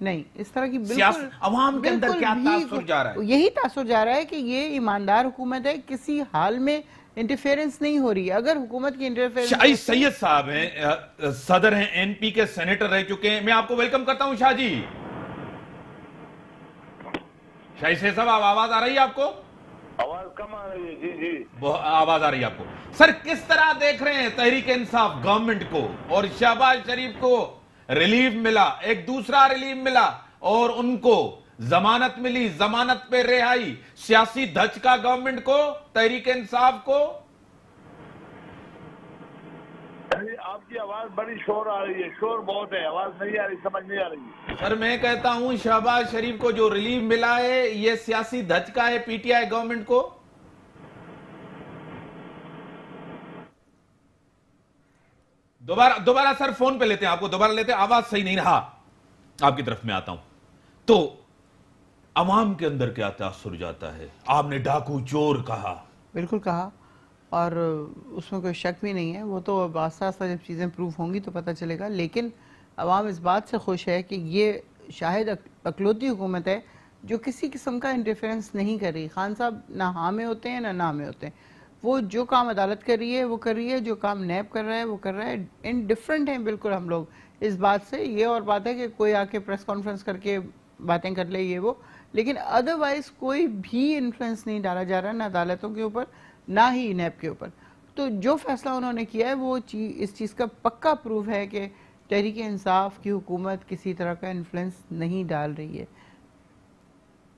نہیں اس طرح کی بالکل عوام کے اندر کیا تاثر جا رہا ہے؟ یہی تاثر جا رہا ہے کہ یہ ایماندار حکومت ہے، کسی حال میں انٹرفیئرنس نہیں ہو رہی ہے. اگر حکومت کی انٹرفیئرنس... شاہی سید صاحب ہیں، صدر ہیں این پی کے، سینیٹر رہ چکے ہیں. میں آپ کو ویلکم کرتا ہوں شاہ جی. شاہی سید صاحب آواز آ رہی ہے آپ کو؟ آواز کم آ رہی ہے. جی جی آواز آ رہی ہے آپ کو. سر کس طرح دیکھ رہے ہیں تحریک انصاف گورنمنٹ کو اور شہباز شریف کو ریلیف ملا، ایک دوسرا ریلیف ملا اور ان کو ضمانت ملی، ضمانت پہ رہائی، سیاسی دھچکا گورنمنٹ کو، تحریک انصاف کو؟ آپ کی آواز بڑی شور آ رہی ہے، شور بہت ہے، آواز نہیں آ رہی، سمجھ نہیں آ رہی. سر میں کہتا ہوں شہباز شریف کو جو ریلیف ملا ہے یہ سیاسی دھچکا ہے پی ٹی آئی گورنمنٹ کو؟ دوبارہ سر فون پہ لیتے ہیں آپ کو، دوبارہ لیتے ہیں، آواز صحیح نہیں رہا. آپ کی طرف میں آتا ہوں. تو عوام کے اندر کیا تاثر جاتا ہے؟ آپ نے ڈاکو چور کہا. بالکل کہا، اور اس میں کوئی شک بھی نہیں ہے. وہ تو آہستہ آہستہ جب چیزیں پروف ہوں گی تو پتہ چلے گا. لیکن عوام اس بات سے خوش ہے کہ یہ شاہد اکلوتی حکومت ہے جو کسی قسم کا انٹرفیرنس نہیں کر رہی. خان صاحب نہ ہاں میں ہوتے ہیں نہ نہ میں ہوتے ہیں. وہ جو کام عدالت کر رہی ہے وہ کر رہی ہے، جو کام نیب کر رہا ہے وہ کر رہا ہے. انڈیفرنٹ ہیں بالکل ہم لوگ اس بات سے. یہ اور بات ہے کہ کوئی آ کے پریس کانفرنس کر کے باتیں کر لے یہ وہ، لیکن ادروائز کوئی بھی انفلوئنس نہیں ڈالا جا رہا، نہ عدالتوں کے اوپر نہ ہی نیب کے اوپر. تو جو فیصلہ انہوں نے کیا ہے وہ اس چیز کا پکا پروف ہے کہ تحریک انصاف کی حکومت کسی طرح کا انفلوئنس نہیں ڈال رہی ہے.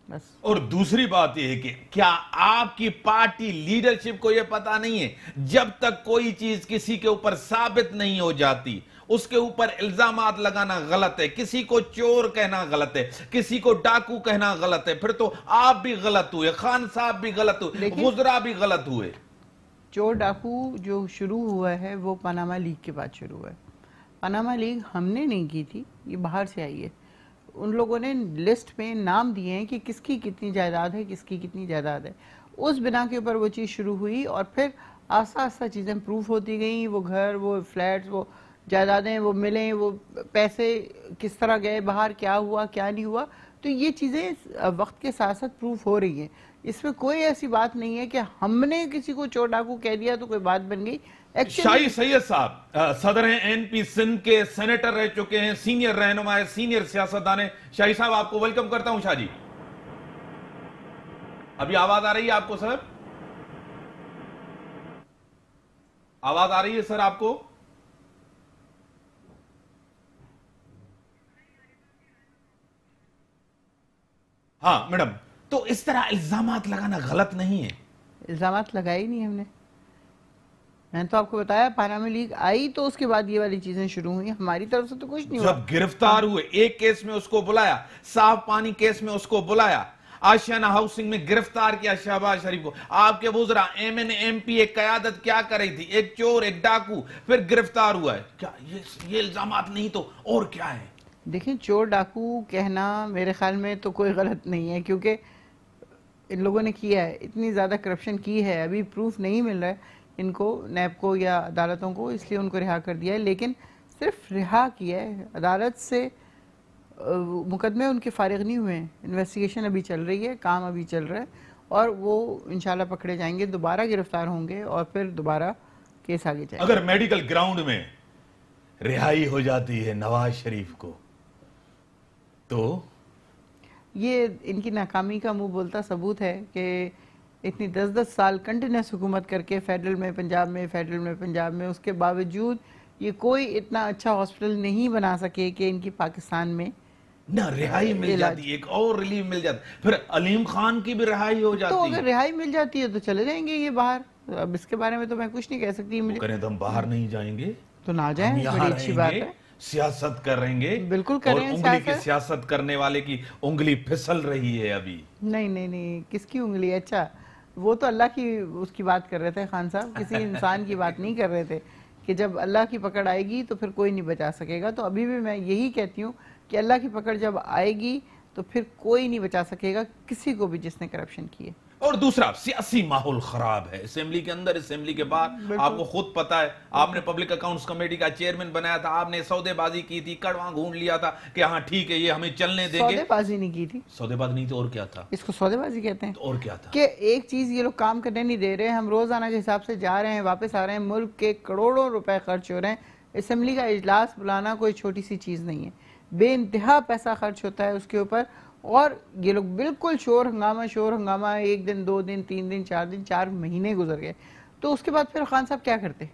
بس. اور دوسری بات یہ ہے کہ کیا آپ کی پارٹی لیڈرشپ کو یہ پتا نہیں ہے جب تک کوئی چیز کسی کے اوپر ثابت نہیں ہو جاتی اس کے اوپر الزامات لگانا غلط ہے، کسی کو چور کہنا غلط ہے، کسی کو ڈاکو کہنا غلط ہے، پھر تو آپ بھی غلط ہوئے، خان صاحب بھی غلط ہوئے، وزراء بھی غلط ہوئے. چور ڈاکو جو شروع ہوا ہے وہ پاناما لیگ کے بعد شروع ہوا ہے. پاناما لیگ ہم نے نہیں کی تھی، یہ باہر سے آئی ہے. ان لوگوں نے لسٹ میں نام دیے ہیں کہ کس کی کتنی جائیداد ہے، کس کی کتنی جائیداد ہے. اس بنا کے اوپر وہ چیز شروع ہوئی اور پھر آہستہ آہستہ چیزیں پروف ہوتی گئیں. وہ گھر، وہ فلیٹس، وہ جائیدادیں، وہ ملیں، وہ پیسے کس طرح گئے باہر، کیا ہوا کیا نہیں ہوا. تو یہ چیزیں وقت کے ساتھ ساتھ پروف ہو رہی ہیں. اس میں کوئی ایسی بات نہیں ہے کہ ہم نے کسی کو چور ڈاکو کہہ دیا تو کوئی بات بن گئی. شاہی سید صاحب صدر ہیں این پی سندھ کے، سینیٹر رہ چکے ہیں، سینئر رہنما ہے، سینئر سیاستدان ہیں. شاہی صاحب آپ کو ویلکم کرتا ہوں. شاہ جی ابھی آواز آ رہی ہے آپ کو؟ سر آواز آ رہی ہے سر آپ کو؟ ہاں میڈم. تو اس طرح الزامات لگانا غلط نہیں ہے؟ الزامات لگائے ہی نہیں ہم نے. میں نے تو آپ کو بتایا پاناما لیگ آئی تو اس کے بعد یہ والی چیزیں شروع ہوئی. ہماری طرف سے تو کچھ نہیں ہوا. جب گرفتار ہوئے ایک کیس میں اس کو بلایا، صاف پانی کیس میں اس کو بلایا، آشیانہ ہاؤسنگ میں گرفتار کیا شہباز شریف کو. آپ کے وزراء ایم این ایم پی ایک قیادت کیا کر رہی تھی؟ ایک چور، ایک ڈاکو، پھر گرفتار ہوا ہے. کیا یہ الزامات نہیں تو اور کیا ہے؟ دیکھیں چور ڈاکو کہنا میرے خیال میں تو کوئی غلط نہیں ہے، کیونکہ ان لوگوں نے کیا ہے، اتنی زیادہ کرپشن کی ہے. ابھی پروف نہیں مل رہا ہے ان کو، نیب کو یا عدالتوں کو، اس لیے ان کو رہا کر دیا ہے. لیکن صرف رہا کیا ہے، عدالت سے مقدمے ان کے فارغ نہیں ہوئے ہیں. انویسٹیگیشن ابھی چل رہی ہے، کام ابھی چل رہا ہے اور وہ انشاءاللہ پکڑے جائیں گے، دوبارہ گرفتار ہوں گے اور پھر دوبارہ کیس آگے جائے گا. اگر میڈیکل گراؤنڈ میں رہائی ہو جاتی ہے نواز شریف کو تو یہ ان کی ناکامی کا منہ بولتا ثبوت ہے کہ اتنی 10 سال کنٹینیوس حکومت کر کے فیڈرل میں پنجاب میں، فیڈرل میں پنجاب میں، اس کے باوجود یہ کوئی اتنا اچھا ہاسپٹل نہیں بنا سکے کہ ان کی پاکستان میں نہ رہائی مل جاتی، ایک اور ریلیف مل جاتی، پھر علیم خان کی بھی رہائی ہو جاتی. تو اگر رہائی مل جاتی ہے تو چلے جائیں گے یہ باہر. اب اس کے بارے میں تو میں کچھ نہیں کہہ سکتی. وہ کریں تو ہم باہر نہیں جائیں گے تو نہ جائیں، بڑی اچھی بات ہے. سیاست کریں گے، بالکل اور کریں. انگلی کی سیاست کرنے والے کی انگلی پھسل رہی ہے ابھی. نہیں کس کی انگلی؟ اچھا وہ تو اللہ کی اس کی بات کر رہے تھے خان صاحب، کسی انسان کی بات نہیں کر رہے تھے کہ جب اللہ کی پکڑ آئے گی تو پھر کوئی نہیں بچا سکے گا. تو ابھی بھی میں یہی کہتی ہوں کہ اللہ کی پکڑ جب آئے گی تو پھر کوئی نہیں بچا سکے گا کسی کو بھی جس نے کرپشن کی ہے. اور دوسرا سیاسی ماحول خراب ہے، اسمبلی کے اندر، اسمبلی کے باہر. آپ کو خود پتا ہے، آپ نے پبلک اکاؤنٹس کمیٹی کا چیئرمین بنایا تھا، آپ نے سودے بازی کی تھی، کڑواں گھونڈ لیا تھا کہ ہاں ٹھیک ہے یہ ہمیں چلنے دیں گے. سودے بازی نہیں کی تھی، سودے بازی نہیں تھی، اور کیا تھا؟ اس کو سودے بازی کہتے ہیں. اور کیا تھا؟ کہ ایک چیز یہ لوگ کام کرنے نہیں دے رہے، ہم روزانہ کے حساب سے جا رہے ہیں، واپس آ رہے ہیں، ملک کے کروڑوں روپے خرچ ہو رہے ہیں. اسمبلی کا اجلاس بلانا کوئی چھوٹی سی چیز نہیں ہے، بے انتہا پیسہ خرچ ہوتا ہے اس کے اوپر. اور یہ لوگ بالکل شور ہنگامہ، ایک دن، 2 دن، 3 دن، 4 دن، 4 مہینے گزر گئے. تو اس کے بعد پھر خان صاحب کیا کرتے؟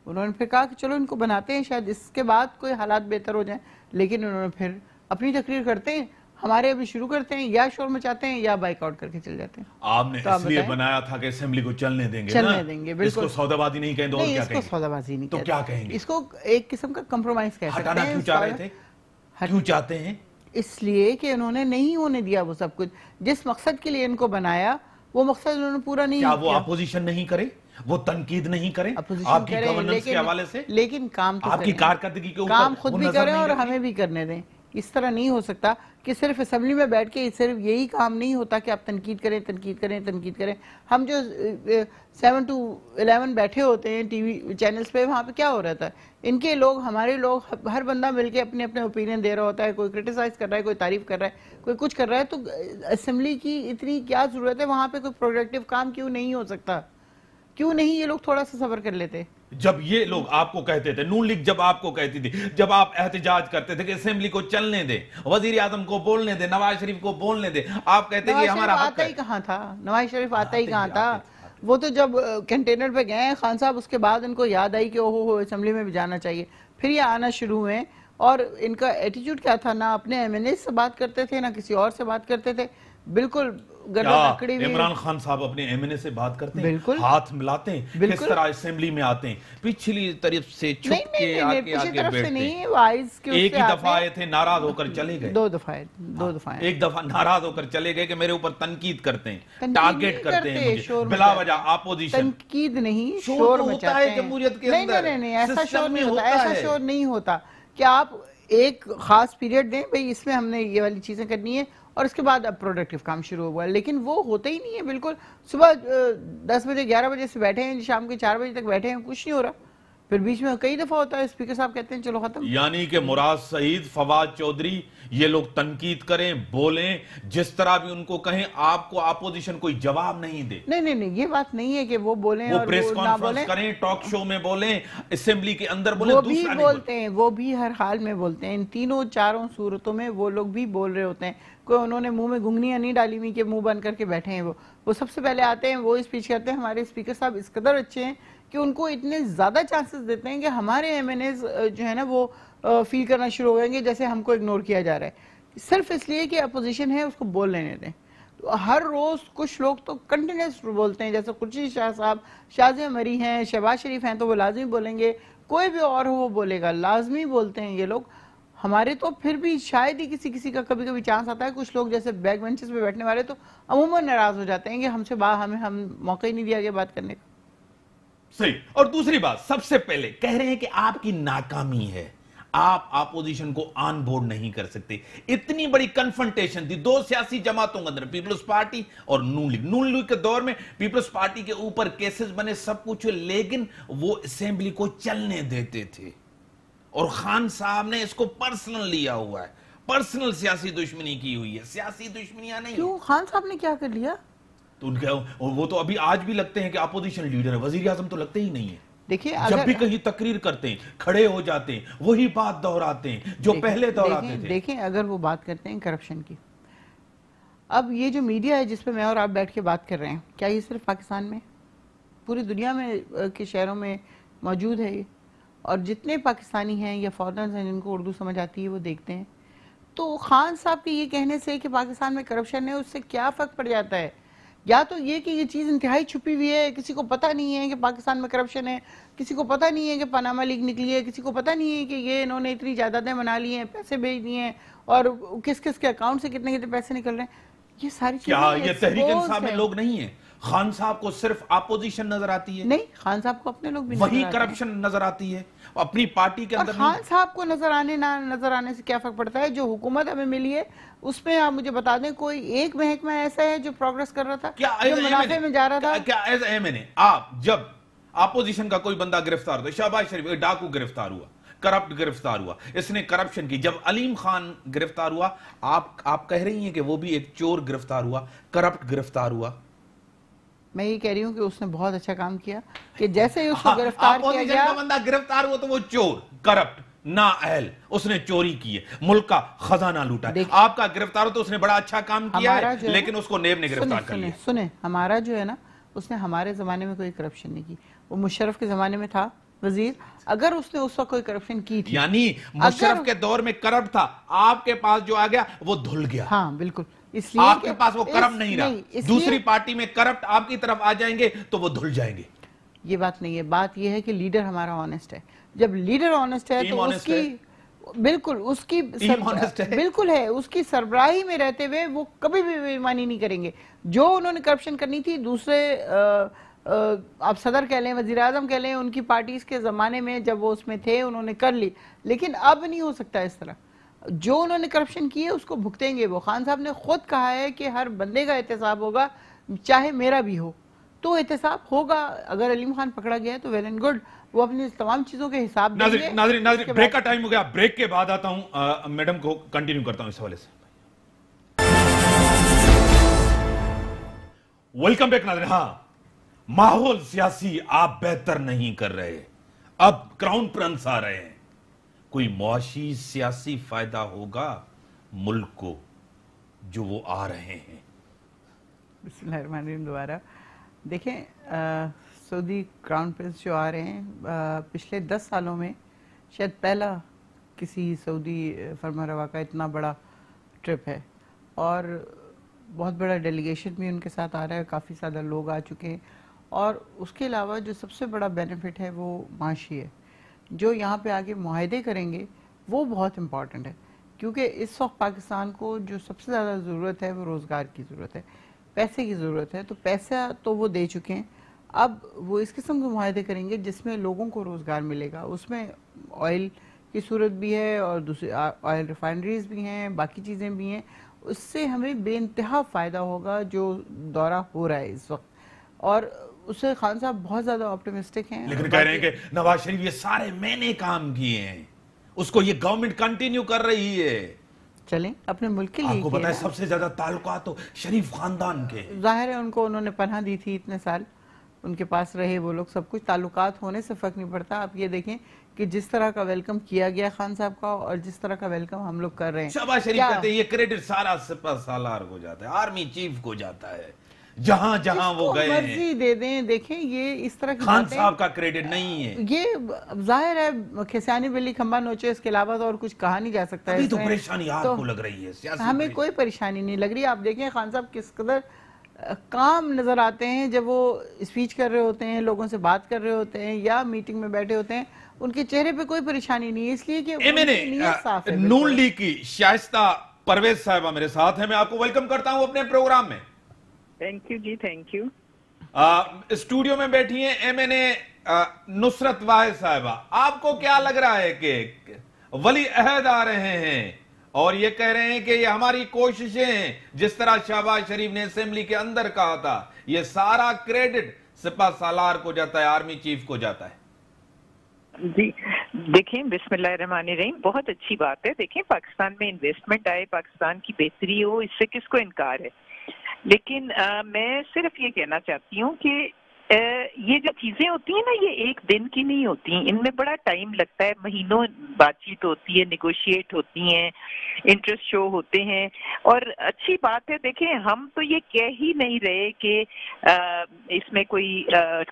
انہوں نے پھر کہا کہ چلو ان کو بناتے ہیں، شاید اس کے بعد کوئی حالات بہتر ہو جائیں. لیکن انہوں نے پھر اپنی تقریر کرتے ہیں، ہمارے ابھی شروع کرتے ہیں، یا شور مچاتے ہیں یا بائک آؤٹ کر کے چل جاتے ہیں. آپ نے اس لیے بنایا تھا کہ اسمبلی کو چلنے دیں گے، چلنے دیں گے، بالکل. اس کو سودا بازی نہیں کہیں تو اور کیا کہیں گے؟ اس کو سودا بازی نہیں تو کہتے، کیا کہیں گے؟ اس کو ایک قسم کا کمپرومائز کہہ سکتے ہیں. ہٹانا کیوں چاہ رہے تھے؟ کیوں چاہتے ہیں؟ اس لیے کہ انہوں نے نہیں ہونے دیا وہ سب کچھ. جس مقصد کے لیے ان کو بنایا وہ مقصد انہوں نے پورا نہیں کیا. کیا وہ اپوزیشن نہیں کرے، وہ تنقید نہیں کرے آپ کی گورننس کے حوالے سے؟ لیکن کام تو آپ کی کارکردگی کے اوپر کام خود بھی کریں اور ہمیں بھی کرنے دیں. اس طرح نہیں ہو سکتا کہ صرف اسمبلی میں بیٹھ کے صرف یہی کام نہیں ہوتا کہ آپ تنقید کریں. ہم جو 7 to 11 بیٹھے ہوتے ہیں ٹی وی چینلز پہ، وہاں پہ کیا ہو رہا تھا؟ ان کے لوگ، ہمارے لوگ، ہر بندہ مل کے اپنے اپنے اوپینین دے رہا ہوتا ہے. کوئی کرٹیسائز کر رہا ہے، کوئی تعریف کر رہا ہے، کوئی کچھ کر رہا ہے. تو اسمبلی کی اتنی کیا ضرورت ہے؟ وہاں پہ کوئی پروڈکٹیو کام کیوں نہیں ہو سکتا؟ کیوں نہیں یہ لوگ تھوڑا سا صبر کر لیتے؟ جب یہ لوگ آپ کو کہتے تھے، نون لیگ جب آپ کو کہتی تھی، جب آپ احتجاج کرتے تھے کہ اسمبلی کو چلنے دیں، وزیر اعظم کو بولنے دیں، نواز شریف کو بولنے دیں، آپ کہتے کہ ہمارا حق ہے. آتا ہی کہاں تھا نواز شریف؟ آتا ہی کہاں تھا؟ وہ تو جب کنٹینر پہ گئے ہیں خان صاحب، اس کے بعد ان کو یاد آئی کہ اوہو اسمبلی میں بھی جانا چاہیے، پھر یہ آنا شروع ہوئے. اور ان کا ایٹیٹیوڈ کیا تھا؟ نہ اپنے ایم این اے سے بات کرتے تھے، نہ کسی اور سے بات کرتے تھے، بالکل گردن اکڑی ہوئی. عمران خان صاحب اپنے ایم این اے سے بات کرتے ہیں، بالکل ہاتھ ملاتے ہیں، کس طرح اسمبلی میں آتے ہیں، پچھلی طرف سے چھپ کے آگے بیٹھتے ہیں. ایک ہی دفعہ آئے تھے، ناراض ہو کر چلے گئے. 2 دفعہ ایک دفعہ ناراض ہو کر چلے گئے کہ میرے اوپر تنقید کرتے ہیں، ٹارگٹ کرتے ہیں مجھے بلا وجہ. اپوزیشن تنقید نہیں، شور ہوتا ہے جمہوریت کے اندر. نہیں، ایسا شور نہیں ہوتا. ایسا شور نہیں ہوتا کہ آپ ایک خاص پیریڈ دیں، بھئی اس میں ہم نے یہ والی چیزیں کرنی ہے، اور اس کے بعد اب پروڈکٹیو کام شروع ہوا. لیکن وہ ہوتا ہی نہیں ہے. بالکل صبح 10 بجے 11 بجے سے بیٹھے ہیں، شام کے 4 بجے تک بیٹھے ہیں، کچھ نہیں ہو رہا. پھر بیچ میں کئی دفعہ ہوتا ہے اسپیکر صاحب کہتے ہیں چلو ختم. یعنی کہ مراد سعید، فواد چودھری، یہ لوگ تنقید کریں، بولیں، جس طرح بھی ان کو کہیں، آپ کو اپوزیشن کوئی جواب نہیں دے. نہیں، یہ بات نہیں ہے کہ وہ بولیں وہ اور پریس نہ بولیں. کانفرنس کریں، ٹاک شو میں بولیں، اسمبلی کے اندر بولیں، وہ بھی دوسرا نہیں بولتے ہیں، وہ بھی ہر حال میں بولتے ہیں. ان تینوں 4 صورتوں میں وہ لوگ بھی بول رہے ہوتے ہیں. کوئی انہوں نے منہ میں گھنگنیاں نہیں ڈالی ہوئی کہ منہ بند کر کے بیٹھے ہیں. وہ سب سے پہلے آتے ہیں، وہ اسپیچ کرتے ہیں. ہمارے اسپیکر صاحب اس قدر اچھے ہیں کہ ان کو اتنے زیادہ چانسز دیتے ہیں کہ ہمارے ایم این ایز جو ہے نا وہ فیل کرنا شروع ہو گئیں گے جیسے ہم کو اگنور کیا جا رہا ہے، صرف اس لیے کہ اپوزیشن ہے، اس کو بول لینے دیں. ہر روز کچھ لوگ تو کنٹینیوس بولتے ہیں، جیسے خورشید شاہ صاحب، شازیہ مری ہیں، شہباز شریف ہیں تو وہ لازمی بولیں گے، کوئی بھی اور ہو وہ بولے گا، لازمی بولتے ہیں یہ لوگ. ہمارے تو پھر بھی شاید ہی کسی کا کبھی چانس آتا ہے. کچھ لوگ جیسے بیک بینچز پہ بیٹھنے والے تو عموماً ناراض ہو جاتے ہیں کہ ہم سے ہم موقع ہی نہیں دیا گیا بات کرنے کا. صحیح. اور دوسری بات، سب سے پہلے کہہ رہے ہیں کہ آپ کی ناکامی ہے، آپ اپوزیشن کو آن بورڈ نہیں کر سکتے. اتنی بڑی کنفرنٹیشن تھی 2 سیاسی جماعتوں کے اندر، پیپلز پارٹی اور نون لیگ کے دور میں پیپلز پارٹی کے اوپر کیسز بنے، سب کچھ، لیکن وہ اسمبلی کو چلنے دیتے تھے. اور خان صاحب نے اس کو پرسنل لیا ہوا ہے، پرسنل سیاسی دشمنی کی ہوئی ہے، سیاسی دشمنیاں نہیں. کیوں؟ خان صاحب نے کیا کر لیا؟ تو ان کے وہ تو ابھی آج بھی لگتے ہیں کہ اپوزیشن لیڈر ہے، وزیر اعظم تو لگتے ہی نہیں ہیں. دیکھیں جب بھی کہیں تقریر کرتے ہیں کھڑے ہو جاتے ہیں، وہی بات دہراتے ہیں جو پہلے دہراتے تھے. دیکھیں اگر وہ بات کرتے ہیں کرپشن کی، اب یہ جو میڈیا ہے جس پہ میں اور آپ بیٹھ کے بات کر رہے ہیں، کیا یہ صرف پاکستان میں، پوری دنیا میں کے شہروں میں موجود ہے یہ؟ اور جتنے پاکستانی ہیں یا فارنرز ہیں جن کو اردو سمجھ آتی ہے وہ دیکھتے ہیں. تو خان صاحب کے یہ کہنے سے کہ پاکستان میں کرپشن ہے، اس سے کیا فرق پڑ جاتا ہے؟ یا تو یہ کہ یہ چیز انتہائی چھپی ہوئی ہے، کسی کو پتہ نہیں ہے کہ پاکستان میں کرپشن ہے، کسی کو پتہ نہیں ہے کہ پاناما لیک نکلی ہے، کسی کو پتہ نہیں ہے کہ یہ انہوں نے اتنی جائیدادیں بنا لی ہیں، پیسے بھیج دیے ہیں، اور کس کے اکاؤنٹ سے کتنے پیسے نکل رہے ہیں. یہ ساری چیزیں کیا یہ تحریک انصاف میں لوگ نہیں ہیں؟ خان صاحب کو صرف اپوزیشن نظر آتی ہے؟ نہیں، خان صاحب کو اپنے لوگ بھی وہی نظر آتے ہیں۔ کرپشن نظر آتی ہے اپنی پارٹی کے اور اندر؟ خان صاحب کو نظر آنے نہ نظر آنے سے کیا فرق پڑتا ہے؟ جو حکومت ہمیں ملی ہے اس میں آپ مجھے بتا دیں کوئی ایک محکمہ ایسا ہے جو پروگرس کر رہا تھا، جو منافع میں جا رہا تھا؟ کیا ایز اے میں نے آپ جب اپوزیشن کا کوئی بندہ گرفتار ہوتا ہے، شہباز شریف ڈاکو گرفتار ہوا، کرپٹ گرفتار ہوا، اس نے کرپشن کی، جب علیم خان گرفتار ہوا آپ کہہ رہی ہیں کہ وہ بھی ایک چور گرفتار ہوا، کرپٹ گرفتار ہوا؟ میں یہ کہہ رہی ہوں کہ اس نے بہت اچھا کام کیا کہ جیسے ہی اس کو گرفتار کیا اپوزیشن گیا، کا بندہ گرفتار ہوا تو وہ چور، کرپٹ، نااہل، اس نے چوری کی ہے، ملک کا خزانہ لوٹا ہے۔ آپ کا گرفتار ہو تو اس نے بڑا اچھا کام کیا ہے، لیکن اس کو نیب نے گرفتار کر لیا۔ سنیں، ہمارا جو ہے نا، اس نے ہمارے زمانے میں کوئی کرپشن نہیں کی، وہ مشرف کے زمانے میں تھا وزیر، اگر اس نے اس وقت کوئی کرپشن کی تھی، یعنی مشرف کے دور میں کرپٹ تھا، آپ کے پاس جو آ گیا وہ دھل گیا۔ ہاں بالکل، اس لیے آپ کے پاس وہ کرپٹ نہیں رہا، دوسری پارٹی میں کرپٹ آپ کی طرف آ جائیں گے تو وہ دھل جائیں گے۔ یہ بات نہیں ہے، بات یہ ہے کہ لیڈر ہمارا آنسٹ ہے۔ جب لیڈر آنسٹ ہے تو اس کی بالکل اس کی بالکل ہے، اس کی سربراہی میں رہتے ہوئے وہ کبھی بھی بے ایمانی نہیں کریں گے۔ جو انہوں نے کرپشن کرنی تھی دوسرے آپ صدر کہہ لیں، وزیر اعظم کہہ لیں، ان کی پارٹیز کے زمانے میں جب وہ اس میں تھے انہوں نے کر لی، لیکن اب نہیں ہو سکتا اس طرح۔ جو انہوں نے کرپشن کی ہے اس کو بھگتیں گے وہ۔ خان صاحب نے خود کہا ہے کہ ہر بندے کا احتساب ہوگا، چاہے میرا بھی ہو، تو احتساب ہوگا۔ اگر علیم خان پکڑا گیا تو ویل اینڈ گڈ، وہ اپنی تمام چیزوں کے حساب دیں گے۔ ناظرین بریک کا ٹائم ہو گیا، بریک کے بعد آتا ہوں، میڈم کو کنٹینیو کرتا ہوں اس حوالے سے۔ ویلکم بیک ناظرین۔ ہاں، ماحول سیاسی آپ بہتر نہیں کر رہے، اب کراؤن پرنس آ رہے ہیں، کوئی معاشی سیاسی فائدہ ہوگا ملک کو جو وہ آ رہے ہیں؟ بسم اللہ الرحمن الرحیم۔ دوبارہ دیکھیں، سعودی کراؤن پرنس جو آ رہے ہیں، پچھلے 10 سالوں میں شاید پہلا کسی سعودی فرمانروا کا اتنا بڑا ٹرپ ہے، اور بہت بڑا ڈیلیگیشن بھی ان کے ساتھ آ رہا ہے، کافی زیادہ لوگ آ چکے ہیں۔ اور اس کے علاوہ جو سب سے بڑا بینیفٹ ہے وہ معاشی ہے، جو یہاں پہ آگے معاہدے کریں گے وہ بہت امپورٹنٹ ہے، کیونکہ اس وقت پاکستان کو جو سب سے زیادہ ضرورت ہے وہ روزگار کی ضرورت ہے، پیسے کی ضرورت ہے۔ تو پیسہ تو وہ دے چکے ہیں، اب وہ اس قسم کے معاہدے کریں گے جس میں لوگوں کو روزگار ملے گا۔ اس میں آئل کی صورت بھی ہے اور دوسری آئل ریفائنریز بھی ہیں، باقی چیزیں بھی ہیں۔ اس سے ہمیں بے انتہا فائدہ ہوگا جو دورہ ہو رہا ہے اس وقت، اور اس سے خان صاحب بہت زیادہ آپٹیمسٹک ہیں۔ لیکن کہہ رہے ہیں کہ نواز شریف یہ سارے میں نے کام کیے ہیں، اس کو یہ گورنمنٹ کنٹینیو کر رہی ہے۔ چلیں اپنے ملک کے لیے، آپ کو پتہ ہے سب سے زیادہ تعلقات تو شریف خاندان کے، ظاہر ہے ان کو انہوں نے پناہ دی تھی اتنے سال، ان کے پاس رہے وہ لوگ، سب کچھ تعلقات ہونے سے فرق نہیں پڑتا۔ آپ یہ دیکھیں کہ جس طرح کا ویلکم کیا گیا خان صاحب کا اور جس طرح کا ویلکم ہم لوگ کر رہے ہیں۔ شہباز شریف کہتے ہیں یہ کریڈٹ سارا سپہ سالار کو جاتا ہے، آرمی چیف کو جاتا ہے، جہاں جہاں وہ گئے ہیں مرضی دے دیں۔ دیکھیں یہ اس طرح کی خان صاحب کا کریڈٹ نہیں ہے، یہ ظاہر ہے کھسیانی بلی کھمبا نوچے، اس کے علاوہ تو اور کچھ کہا نہیں جا سکتا ہے۔ ابھی تو پریشانی آپ کو لگ رہی ہے سیاسی؟ ہمیں کوئی پریشانی نہیں لگ رہی۔ آپ دیکھیں خان صاحب کس قدر کام نظر آتے ہیں جب وہ اسپیچ کر رہے ہوتے ہیں، لوگوں سے بات کر رہے ہوتے ہیں یا میٹنگ میں بیٹھے ہوتے ہیں، ان کے چہرے پہ کوئی پریشانی نہیں ہے، اس لیے کہ نیت صاف ہے۔ نون لیگ کی شائستہ پرویز صاحبہ میرے ساتھ ہیں، میں آپ کو ویلکم کرتا ہوں اپنے پروگرام میں۔ Thank you ji, thank you. Studio میں بیٹھی ہیں ایم این اے نصرت واحد صاحبہ، آپ کو کیا لگ رہا ہے کہ ولی عہد آ رہے ہیں اور یہ کہہ رہے ہیں کہ یہ ہماری کوششیں ہیں، جس طرح شہباز شریف نے اسمبلی کے اندر کہا تھا یہ سارا کریڈٹ سپہ سالار کو جاتا ہے، آرمی چیف کو جاتا ہے؟ جی دیکھیں، بسم اللہ الرحمن الرحیم، بہت اچھی بات ہے۔ دیکھیں پاکستان میں انویسٹمنٹ آئے، پاکستان کی بہتری ہو، اس سے کس کو انکار ہے؟ لیکن میں صرف یہ کہنا چاہتی ہوں کہ یہ جو چیزیں ہوتی ہیں نا، یہ ایک دن کی نہیں ہوتی، ان میں بڑا ٹائم لگتا ہے، مہینوں بات چیت ہوتی ہے، نیگوشیٹ ہوتی ہیں، انٹرسٹ شو ہوتے ہیں۔ اور اچھی بات ہے، دیکھیں ہم تو یہ کہہ ہی نہیں رہے کہ اس میں کوئی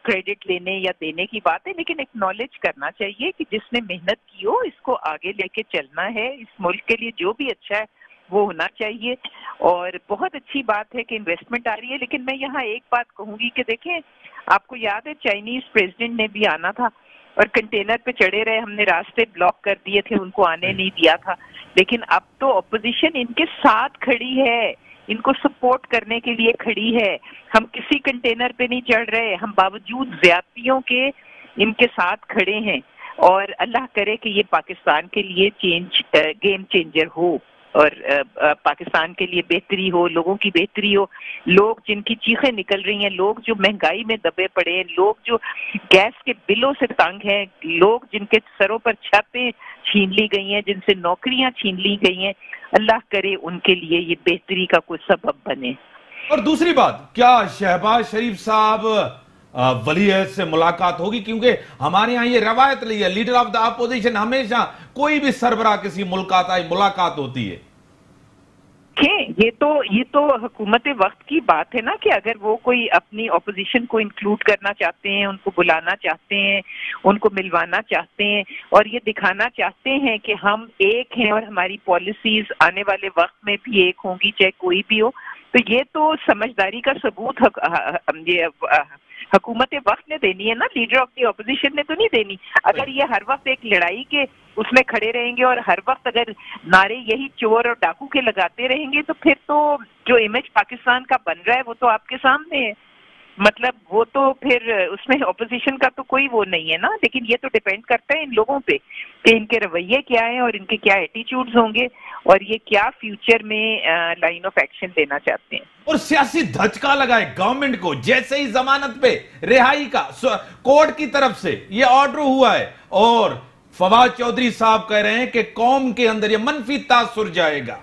کریڈٹ لینے یا دینے کی بات ہے، لیکن ایکنالج کرنا چاہیے کہ جس نے محنت کی ہو اس کو آگے لے کے چلنا ہے، اس ملک کے لیے جو بھی اچھا ہے وہ ہونا چاہیے۔ اور بہت اچھی بات ہے کہ انویسٹمنٹ آ رہی ہے، لیکن میں یہاں ایک بات کہوں گی کہ دیکھیں آپ کو یاد ہے چائنیز پریزیڈنٹ نے بھی آنا تھا اور کنٹینر پہ چڑھے رہے، ہم نے راستے بلاک کر دیے تھے، ان کو آنے نہیں دیا تھا، لیکن اب تو اپوزیشن ان کے ساتھ کھڑی ہے، ان کو سپورٹ کرنے کے لیے کھڑی ہے. ہم کسی کنٹینر پہ نہیں چڑھ رہے, ہم باوجود زیادتیوں کے ان کے ساتھ کھڑے ہیں, اور اللہ کرے کہ یہ پاکستان کے لیے گیم چینجر ہو, اور پاکستان کے لیے بہتری ہو, لوگوں کی بہتری ہو. لوگ جن کی چیخیں نکل رہی ہیں, لوگ جو مہنگائی میں دبے پڑے ہیں, لوگ جو گیس کے بلوں سے تنگ ہیں, لوگ جن کے سروں پر چھتیں چھین لی گئی ہیں, جن سے نوکریاں چھین لی گئی ہیں, اللہ کرے ان کے لیے یہ بہتری کا کوئی سبب بنے. اور دوسری بات, کیا شہباز شریف صاحب ولی عہد سے ملاقات ہوگی؟ کیونکہ ہمارے ہاں یہ روایت رہی ہے, لیڈر آف دا اپوزیشن ہمیشہ کوئی بھی سربراہ کسی ملاقات ہوتی ہے. یہ تو حکومت وقت کی بات ہے نا, کہ اگر وہ کوئی اپنی اپوزیشن کو انکلوڈ کرنا چاہتے ہیں, ان کو بلانا چاہتے ہیں, ان کو ملوانا چاہتے ہیں, اور یہ دکھانا چاہتے ہیں کہ ہم ایک ہیں اور ہماری پالیسیز آنے والے وقت میں بھی ایک ہوں گی چاہے کوئی بھی ہو, تو یہ تو سمجھداری کا ثبوت حکومت وقت نے دینی ہے نا, لیڈر آف دی اپوزیشن نے تو نہیں دینی. اگر یہ ہر وقت ایک لڑائی کے اس میں کھڑے رہیں گے اور ہر وقت اگر نعرے یہی چور اور ڈاکو کے لگاتے رہیں گے, تو پھر تو جو امیج پاکستان کا بن رہا ہے وہ تو آپ کے سامنے ہے. مطلب وہ تو پھر اس میں اپوزیشن کا تو کوئی وہ نہیں ہے نا. لیکن یہ تو ڈیپینڈ کرتا ہے ان لوگوں پہ کہ ان کے رویے کیا ہیں اور ان کے کیا ایٹیچیوڈز ہوں گے, اور یہ کیا فیوچر میں لائن آف ایکشن لینا چاہتے ہیں. اور سیاسی دھچکا لگائے گورنمنٹ کو, جیسے ہی ضمانت پہ رہائی کا کورٹ کی طرف سے یہ آرڈر ہوا ہے, اور فواد چودھری صاحب کہہ رہے ہیں کہ قوم کے اندر یہ منفی تاثر جائے گا.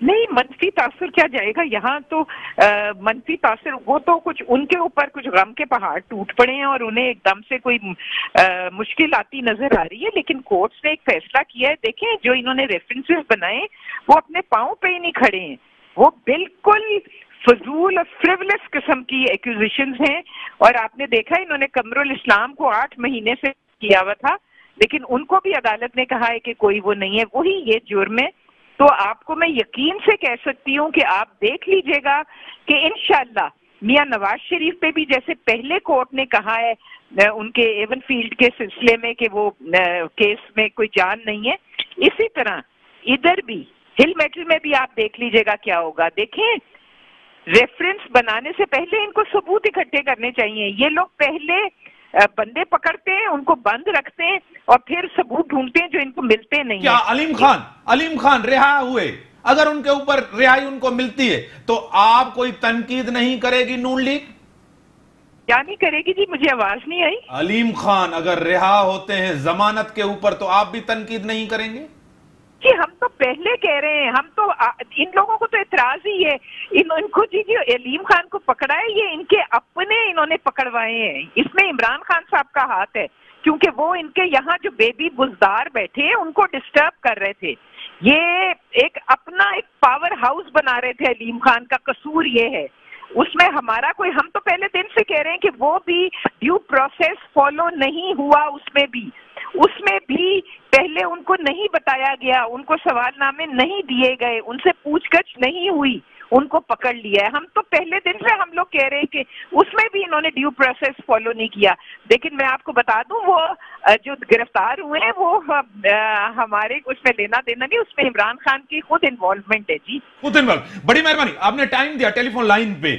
نہیں, منفی تاثر کیا جائے گا, یہاں تو منفی تاثر وہ تو کچھ ان کے اوپر کچھ غم کے پہاڑ ٹوٹ پڑے ہیں اور انہیں ایک دم سے کوئی مشکل آتی نظر آ رہی ہے. لیکن کورٹس نے ایک فیصلہ کیا ہے. دیکھیں جو انہوں نے ریفرنسز بنائے وہ اپنے پاؤں پہ ہی نہیں کھڑے ہیں, وہ بالکل فضول اور فریولس قسم کی ایکوزیشنز ہیں. اور آپ نے دیکھا انہوں نے قمر الاسلام کو 8 مہینے سے کیا ہوا تھا, لیکن ان کو بھی عدالت نے کہا ہے کہ کوئی وہ نہیں ہے, وہی یہ جرم ہے. تو آپ کو میں یقین سے کہہ سکتی ہوں کہ آپ دیکھ لیجئے گا کہ انشاءاللہ میاں نواز شریف پہ بھی جیسے پہلے کورٹ نے کہا ہے ان کے ایون فیلڈ کے سلسلے میں کہ وہ کیس میں کوئی جان نہیں ہے, اسی طرح ادھر بھی ہل میٹل میں بھی آپ دیکھ لیجئے گا کیا ہوگا. دیکھیں ریفرنس بنانے سے پہلے ان کو ثبوت اکٹھے کرنے چاہیے. یہ لوگ پہلے بندے پکڑتے ہیں, ان کو بند رکھتے ہیں, اور پھر ثبوت ڈھونڈتے ہیں جو ان کو ملتے نہیں. کیا علیم خان رہا ہوئے, اگر ان کے اوپر رہائی ان کو ملتی ہے تو آپ کوئی تنقید نہیں کرے گی نون لیگ؟ کیا نہیں کرے گی جی, مجھے آواز نہیں آئی. علیم خان اگر رہا ہوتے ہیں ضمانت کے اوپر تو آپ بھی تنقید نہیں کریں گے؟ جی ہم تو پہلے کہہ رہے ہیں, ہم تو ان لوگوں کو تو اعتراض ہی ہے ان کو. جی علیم خان کو پکڑا ہے, یہ ان کے اپنے انہوں نے پکڑوائے ہیں. اس میں عمران خان صاحب کا ہاتھ ہے, کیونکہ وہ ان کے یہاں جو بیبی بزدار بیٹھے ہیں ان کو ڈسٹرب کر رہے تھے. یہ ایک اپنا ایک پاور ہاؤس بنا رہے تھے. علیم خان کا قصور یہ ہے, اس میں ہمارا کوئی, ہم تو پہلے دن سے کہہ رہے ہیں کہ وہ بھی ڈیو پروسیس فالو نہیں ہوا. اس میں بھی پہلے ان کو نہیں بتایا گیا, ان کو سوال نامے نہیں دیے گئے, ان سے پوچھ گچھ نہیں ہوئی, ان کو پکڑ لیا ہے. ہم تو پہلے دن سے ہم لوگ کہہ رہے ہیں کہ اس میں بھی انہوں نے ڈیو پروسیس فالو نہیں کیا. لیکن میں آپ کو بتا دوں وہ جو گرفتار ہوئے ہیں وہ ہمارے اس میں لینا دینا نہیں, اس میں عمران خان کی خود انوالومنٹ ہے. جی خود انوالو, بڑی مہربانی, آپ نے ٹائم دیا. ٹیلی فون لائن پہ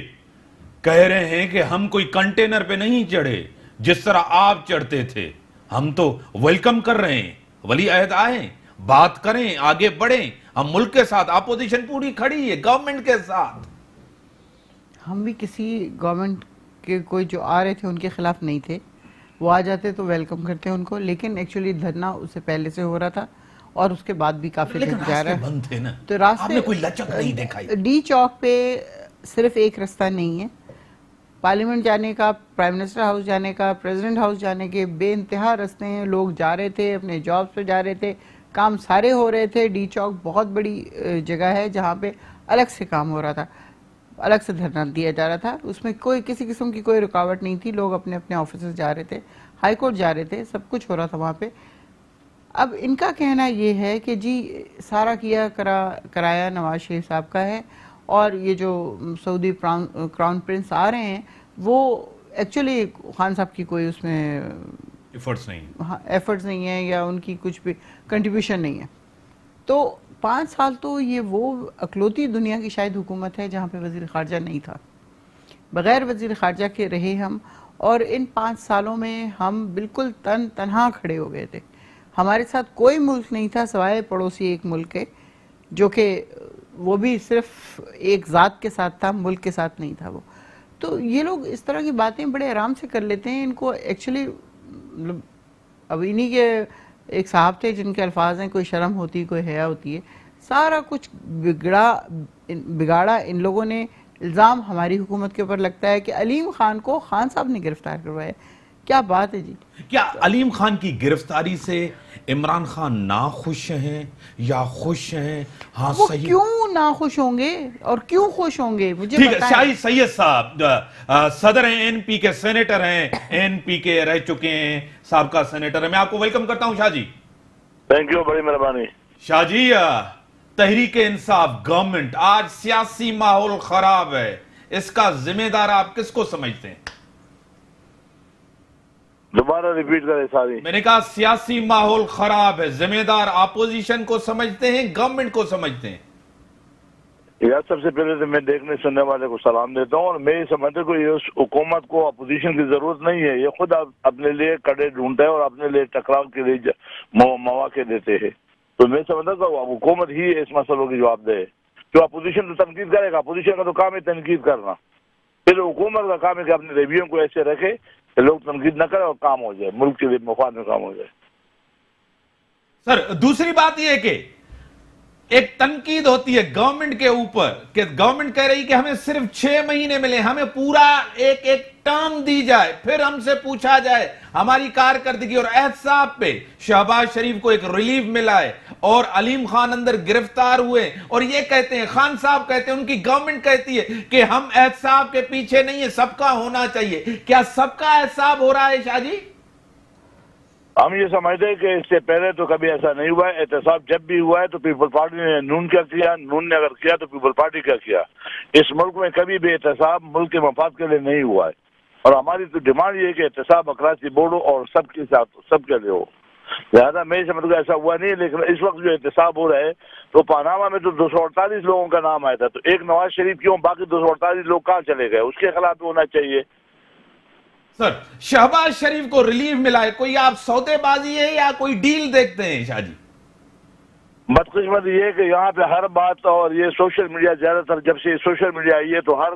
کہہ رہے ہیں کہ ہم کوئی کنٹینر پہ نہیں چڑھے جس طرح آپ چڑھتے تھے, ہم تو ویلکم کر رہے ہیں, ولی عہد آئیں, بات کریں, آگے بڑھیں, ہم ملک کے ساتھ, اپوزیشن پوری کھڑی ہے گورنمنٹ کے ساتھ. ہم بھی کسی گورنمنٹ کے کوئی جو آ رہے تھے ان کے خلاف نہیں تھے, وہ آ جاتے تو ویلکم کرتے ہیں ان کو. لیکن ایکچولی دھرنا اس سے پہلے سے ہو رہا تھا اور اس کے بعد بھی کافی جا رہا ہے. بند تھے نا, تو راستے آپ نے کوئی لچک نہیں دیکھائی. ڈی چوک پہ صرف ایک رستہ نہیں ہے, پارلیمنٹ جانے کا, پرائم منسٹر ہاؤس جانے کا, پریزیڈنٹ ہاؤس جانے کے بے انتہا رستے ہیں. لوگ جا رہے تھے, اپنے جابز پہ جا رہے تھے, کام سارے ہو رہے تھے. ڈی چوک بہت بڑی جگہ ہے جہاں پہ الگ سے کام ہو رہا تھا, الگ سے دھرنا دیا جا رہا تھا. اس میں کوئی کسی قسم کی کوئی رکاوٹ نہیں تھی. لوگ اپنے اپنے آفیسز جا رہے تھے, ہائی کورٹ جا رہے تھے, سب کچھ ہو رہا تھا وہاں پہ. اب ان کا کہنا یہ ہے کہ جی سارا کیا کرایا نواز شریف صاحب کا ہے, اور یہ جو سعودی کراؤن پرنس آ رہے ہیں وہ ایکچولی خان صاحب کی کوئی اس میں ایفرٹس نہیں ہیں یا ان کی کچھ بھی کنٹریبیوشن نہیں ہے. تو 5 سال تو یہ وہ اکلوتی دنیا کی شاید حکومت ہے جہاں پہ وزیر خارجہ نہیں تھا، بغیر وزیر خارجہ کے رہے ہم، اور ان 5 سالوں میں ہم بالکل تنہا کھڑے ہو گئے تھے. ہمارے ساتھ کوئی ملک نہیں تھا سوائے پڑوسی ایک ملک کے، جو کہ وہ بھی صرف ایک ذات کے ساتھ تھا، ملک کے ساتھ نہیں تھا وہ. تو یہ لوگ اس طرح کی باتیں بڑے آرام سے کر لیتے ہیں. ان کو ایکچولی اب انہی کے ایک صاحب تھے جن کے الفاظ ہیں کوئی شرم ہوتی کوئی حیا ہوتی ہے. سارا کچھ بگاڑا ان لوگوں نے. الزام ہماری حکومت کے اوپر لگتا ہے کہ علیم خان کو خان صاحب نے گرفتار کروایا. کیا بات ہے جی. کیا علیم خان کی گرفتاری سے عمران خان ناخوش ہیں یا خوش ہیں؟ ہاں وہ صحیح. کیوں ناخوش ہوں گے اور کیوں خوش ہوں گے مجھے ٹھیک ہے. بتائیں. شاہد سید صاحب صدر ہیں این پی کے، سینیٹر ہیں این پی کے، رہ چکے ہیں، سابقہ سینیٹر ہیں. میں آپ کو ویلکم کرتا ہوں شاہ جی. تھینک یو، بڑی مہربانی. شاہ جی، تحریک انصاف گورنمنٹ آج سیاسی ماحول خراب ہے، اس کا ذمہ دار آپ کس کو سمجھتے ہیں؟ دوبارہ ریپیٹ کریں ساری. میں نے کہا سیاسی ماحول خراب ہے، ذمہ دار اپوزیشن کو سمجھتے ہیں گورنمنٹ کو سمجھتے ہیں؟ یار سب سے پہلے تو میں دیکھنے سننے والے کو سلام دیتا ہوں، اور میں یہ سمجھتا ہوں کہ اس حکومت کو اپوزیشن کی ضرورت نہیں ہے. یہ خود اپنے لیے کڑے ڈھونڈتا ہے اور اپنے لیے ٹکراؤ کے لیے مواقع دیتے ہیں. تو میں سمجھتا ہوں کہ حکومت ہی اس مسئلوں کی جواب دے. جو اپوزیشن تو تنقید کرے گا، اپوزیشن کا تو کام ہے تنقید کرنا. پھر حکومت کا کام ہے کہ اپنے ریویو کو ایسے رکھے کہ لوگ تنقید نہ کریں اور کام ہو جائے، ملک کے لیے مفاد میں کام ہو جائے. سر دوسری بات یہ ہے کہ ایک تنقید ہوتی ہے گورنمنٹ کے اوپر کہ گورنمنٹ کہہ رہی کہ ہمیں صرف 6 مہینے ملے، ہمیں پورا ایک ٹرم دی جائے، پھر ہم سے پوچھا جائے ہماری کارکردگی اور احتساب پہ. شہباز شریف کو ایک ریلیف ملا ہے اور علیم خان اندر گرفتار ہوئے، اور یہ کہتے ہیں، خان صاحب کہتے ہیں، ان کی گورنمنٹ کہتی ہے کہ ہم احتساب کے پیچھے نہیں ہیں، سب کا ہونا چاہیے. کیا سب کا احتساب ہو رہا ہے شاہ جی؟ ہم یہ سمجھتے ہیں کہ اس سے پہلے تو کبھی ایسا نہیں ہوا ہے. احتساب جب بھی ہوا ہے تو پیپل پارٹی نے نون کیا کیا، نون نے اگر کیا تو پیپل پارٹی کیا کیا. اس ملک میں کبھی بھی احتساب ملک کے مفاد کے لیے نہیں ہوا ہے، اور ہماری تو ڈیمانڈ یہ ہے کہ احتساب اکراس دی بورڈ ہو اور سب کے ساتھ سب کے لیے ہو. لہٰذا میں سمجھتا ہوں ایسا ہوا نہیں ہے. لیکن اس وقت جو احتساب ہو رہا ہے تو پاناما میں تو 248 لوگوں کا نام آیا تھا، تو ایک نواز شریف کیوں، باقی 248 لوگ کہاں چلے گئے؟ اس کے خلاف ہونا چاہیے. سر شہباز شریف کو ریلیف ملا ہے، کوئی آپ سودے بازی ہے یا کوئی ڈیل دیکھتے ہیں شاہ جی؟ بدقسمت یہ ہے کہ یہاں پہ ہر بات، اور یہ سوشل میڈیا زیادہ تر جب سے سوشل میڈیا آئی ہے تو ہر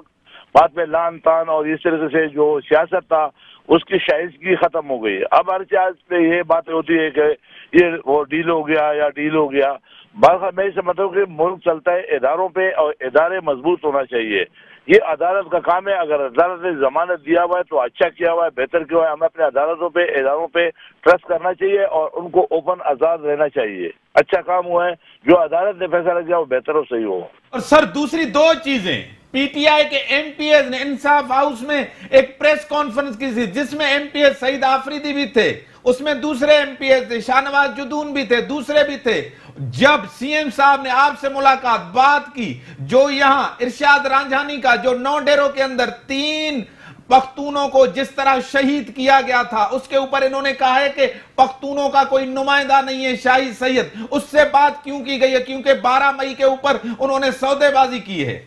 بات میں لان تان اور اس طرح سے جو سیاست تھا اس کی شائستگی ختم ہو گئی ہے. اب ہر چیز پہ یہ باتیں ہوتی ہے کہ یہ وہ ڈیل ہو گیا یا ڈیل ہو گیا. میں سمجھتا ہوں کہ ملک چلتا ہے اداروں پہ، اور ادارے مضبوط ہونا چاہیے. یہ عدالت کا کام ہے. اگر عدالت نے ضمانت دیا ہوا ہے تو اچھا کیا ہوا ہے، بہتر کیا ہوا ہے. ہمیں اپنے عدالتوں پہ، اداروں پہ ٹرسٹ کرنا چاہیے اور ان کو اوپن آزاد رہنا چاہیے. اچھا کام ہوا ہے، جو عدالت نے فیصلہ کیا وہ بہتر اور صحیح ہو. اور سر دوسری 2 چیزیں، پی ٹی آئی کے ایم پی ایز نے انصاف ہاؤس میں ایک پریس کانفرنس کی تھی جس میں ایم پی ایز سعید آفریدی بھی تھے، اس میں دوسرے ایم پی ایز تھے، شاہ نواز جدون بھی تھے، دوسرے بھی تھے. جب سی ایم صاحب نے آپ سے ملاقات بات کی، جو یہاں ارشاد رانجھانی کا جو 9 ڈیروں کے اندر 3 پختونوں کو جس طرح شہید کیا گیا تھا، اس کے اوپر انہوں نے کہا ہے کہ پختونوں کا کوئی نمائندہ نہیں ہے شاہد سید. اس سے بات کیوں کی گئی ہے؟ کیونکہ 12 مئی کے اوپر انہوں نے سودے بازی کی ہے.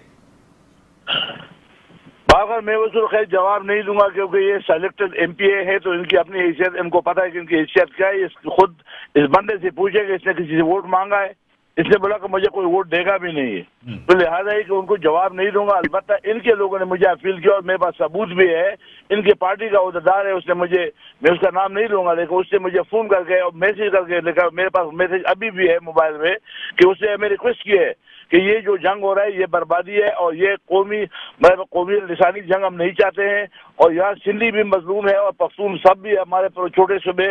اگر میں اس کو خیر جواب نہیں دوں گا کیونکہ یہ سلیکٹڈ ایم پی اے ہے تو ان کی اپنی حیثیت، ان کو پتہ ہے کہ ان کی حیثیت کیا ہے. خود اس بندے سے پوچھے کہ اس نے کسی سے ووٹ مانگا ہے، اس نے بولا کہ مجھے کوئی ووٹ دے گا بھی نہیں ہے. تو لہٰذا ہے کہ ان کو جواب نہیں دوں گا. البتہ ان کے لوگوں نے مجھے اپیل کیا اور میرے پاس ثبوت بھی ہے. ان کی پارٹی کا عہدیدار ہے، اس نے مجھے، میں اس کا نام نہیں لوں گا لیکن اس نے مجھے فون کر کے اور میسج کر کے لکھا، میرے پاس میسج ابھی بھی ہے موبائل میں، کہ اس نے ہمیں ریکویسٹ کی ہے کہ یہ جو جنگ ہو رہا ہے یہ بربادی ہے اور یہ قومی لسانی جنگ ہم نہیں چاہتے ہیں. اور یہاں سندھی بھی مظلوم ہے اور پختون سب بھی ہمارے چھوٹے صوبے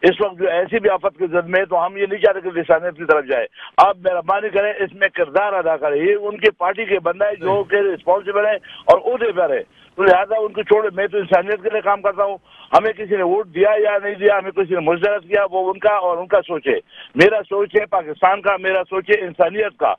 اس وقت جو ایسی بھی آفت کے زد میں ہے، تو ہم یہ نہیں چاہتے کہ لسانیت کی طرف جائے. آپ مہربانی کریں اس میں کردار ادا کریں. یہ ان کی پارٹی کے بندہ ہے جو کہ رسپانسبل ہے اور عہدے پر ہے، تو لہٰذا ان کو چھوڑے. میں تو انسانیت کے لیے کام کرتا ہوں. ہمیں کسی نے ووٹ دیا یا نہیں دیا، ہمیں کسی نے مسترد کیا، وہ ان کا اور ان کا سوچ ہے. میرا سوچ ہے پاکستان کا، میرا سوچ ہے انسانیت کا.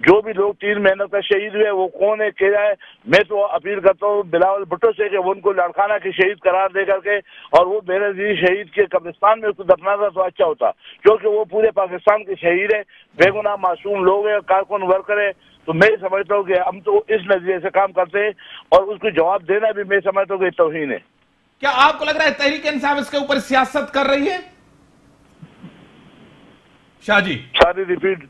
جو بھی لوگ 3 مہینوں کا شہید ہوئے وہ کون ہے کیا ہے. میں تو اپیل کرتا ہوں بلاول بھٹو سے کہ وہ ان کو لاڑکانہ کے شہید قرار دے کر کے اور وہ بے نظیر شہید کے قبرستان میں اس کو دفناتا تو اچھا ہوتا, کیونکہ وہ پورے پاکستان کے شہید ہیں, بے گناہ معصوم لوگ ہیں, کارکن ورکر ہیں. تو میں سمجھتا ہوں کہ ہم تو اس نظریے سے کام کرتے ہیں اور اس کو جواب دینا بھی میں سمجھتا ہوں کہ توہین ہے. کیا آپ کو لگ رہا ہے تحریک انصاف اس کے اوپر سیاست کر رہی ہے؟ شاہ جی ساری ریپیٹ.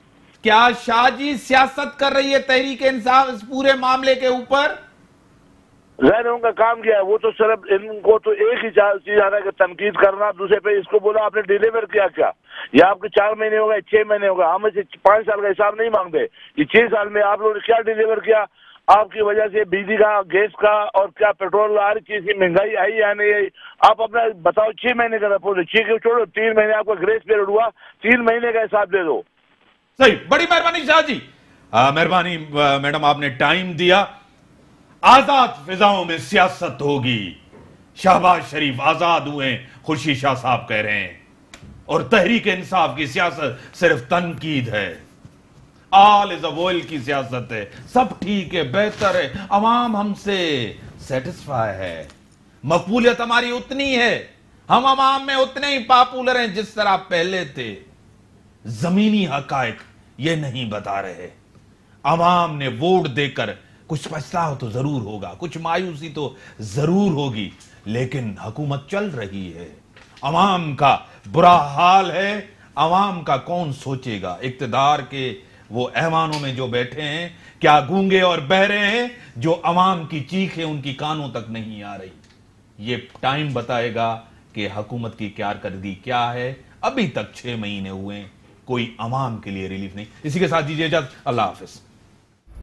کیا شاہ جی سیاست کر رہی ہے تحریک انصاف اس پورے معاملے کے اوپر؟ ظاہر ان کا کام کیا ہے, وہ تو صرف ان کو تو ایک ہی چیز آ رہا ہے کہ تنقید کرنا, دوسرے پہ اس کو بولا آپ نے ڈیلیور کیا کیا, یا آپ کے 4 مہینے ہو گئے 6 مہینے ہو گئے, ہم سے 5 سال کا حساب نہیں مانگتے. یہ 6 سال میں آپ لوگوں نے کیا ڈیلیور کیا؟ آپ کی وجہ سے بجلی کا, گیس کا اور کیا پیٹرول ہر چیز کی مہنگائی آئی یا نہیں آئی, آپ اپنا بتاؤ. 6 مہینے کا رپورٹ ہے, 6 کے چھوڑو 3 مہینے آپ کا گریس پیریڈ ہوا, 3 مہینے کا حساب دے دو. صحیح, بڑی مہربانی شاہ جی, مہربانی میڈم, آپ نے ٹائم دیا. آزاد فضاؤں میں سیاست ہوگی. شہباز شریف آزاد ہوئے, خورشید شاہ صاحب کہہ رہے ہیں, اور تحریک انصاف کی سیاست صرف تنقید ہے. آل از اویل کی سیاست ہے, سب ٹھیک ہے, بہتر ہے, عوام ہم سے سیٹسفائی ہے, مقبولیت ہماری اتنی ہے, ہم عوام میں اتنے ہی پاپولر ہیں جس طرح پہلے تھے. زمینی حقائق یہ نہیں بتا رہے. عوام نے ووٹ دے کر کچھ پچھتاوا تو ضرور ہوگا, کچھ مایوسی تو ضرور ہوگی, لیکن حکومت چل رہی ہے. عوام کا برا حال ہے, عوام کا کون سوچے گا؟ اقتدار کے وہ ایوانوں میں جو بیٹھے ہیں کیا گونگے اور بہرے ہیں جو عوام کی چیخیں ان کی کانوں تک نہیں آ رہی؟ یہ ٹائم بتائے گا کہ حکومت کی کارکردگی کیا ہے. ابھی تک 6 مہینے ہوئے, کوئی عوام کے لیے ریلیف نہیں. اسی کے ساتھ دیجیے اجازت, اللہ حافظ.